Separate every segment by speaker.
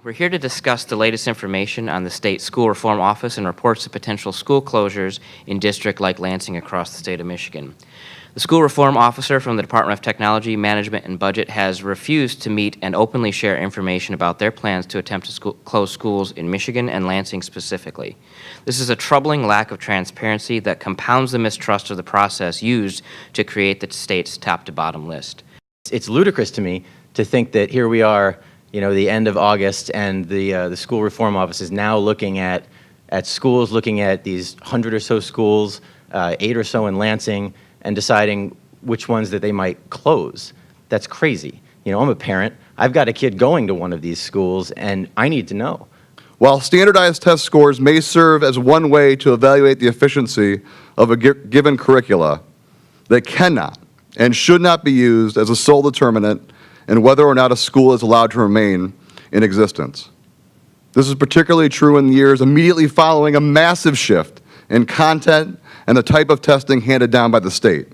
Speaker 1: We're here to discuss the latest information on the State School Reform Office and reports of potential school closures in districts like Lansing across the state of Michigan. The school reform officer from the Department of Technology, Management, and Budget has refused to meet and openly share information about their plans to attempt to close schools in Michigan and Lansing specifically. This is a troubling lack of transparency that compounds the mistrust of the process used to create the state's top-to-bottom list.
Speaker 2: It's ludicrous to me to think that here we are, the end of August, and the school reform office is now looking at schools, looking at these 100 or so schools, 8 or so in Lansing, and deciding which ones that they might close. That's crazy. I'm a parent. I've got a kid going to one of these schools, and I need to know.
Speaker 3: While standardized test scores may serve as one way to evaluate the efficiency of a given curricula, they cannot and should not be used as a sole determinant in whether or not a school is allowed to remain in existence. This is particularly true in the years immediately following a massive shift in content and the type of testing handed down by the state.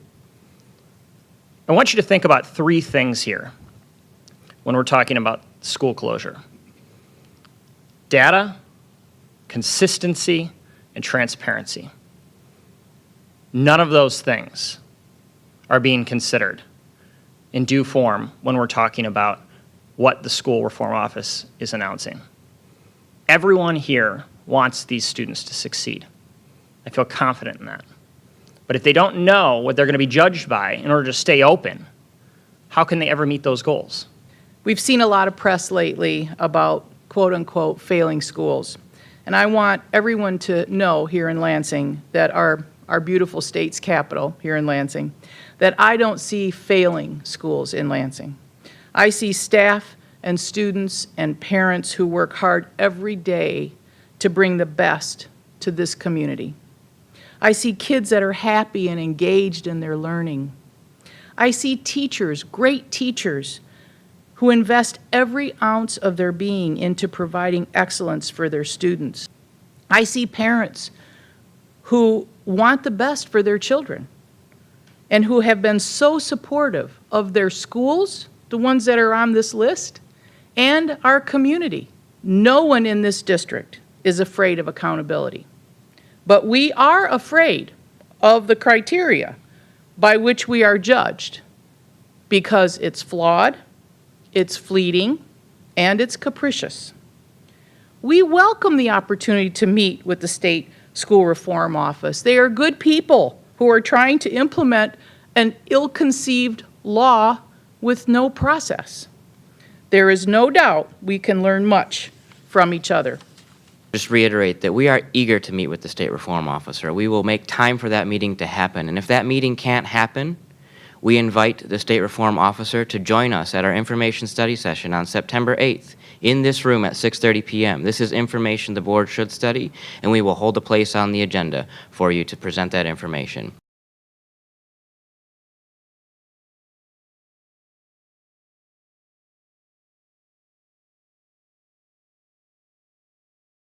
Speaker 4: I want you to think about 3 things here when we're talking about school closure: data, consistency, and transparency. None of those things are being considered in due form when we're talking about what the school reform office is announcing. Everyone here wants these students to succeed. I feel confident in that. But if they don't know what they're going to be judged by in order to stay open, how can they ever meet those goals?
Speaker 5: We've seen a lot of press lately about quote-unquote failing schools. And I want everyone to know here in Lansing that our beautiful state's capital here in Lansing, that I don't see failing schools in Lansing. I see staff and students and parents who work hard every day to bring the best to this community. I see kids that are happy and engaged in their learning. I see teachers, great teachers, who invest every ounce of their being into providing excellence for their students. I see parents who want the best for their children and who have been so supportive of their schools, the ones that are on this list, and our community. No one in this district is afraid of accountability. But we are afraid of the criteria by which we are judged because it's flawed, it's fleeting, and it's capricious. We welcome the opportunity to meet with the State School Reform Office. They are good people who are trying to implement an ill-conceived law with no process. There is no doubt we can learn much from each other.
Speaker 1: Just reiterate that we are eager to meet with the State Reform Officer. We will make time for that meeting to happen. And if that meeting can't happen, we invite the State Reform Officer to join us at our information study session on September 8th in this room at 6:30 p.m. This is information the board should study, and we will hold a place on the agenda for you to present that information.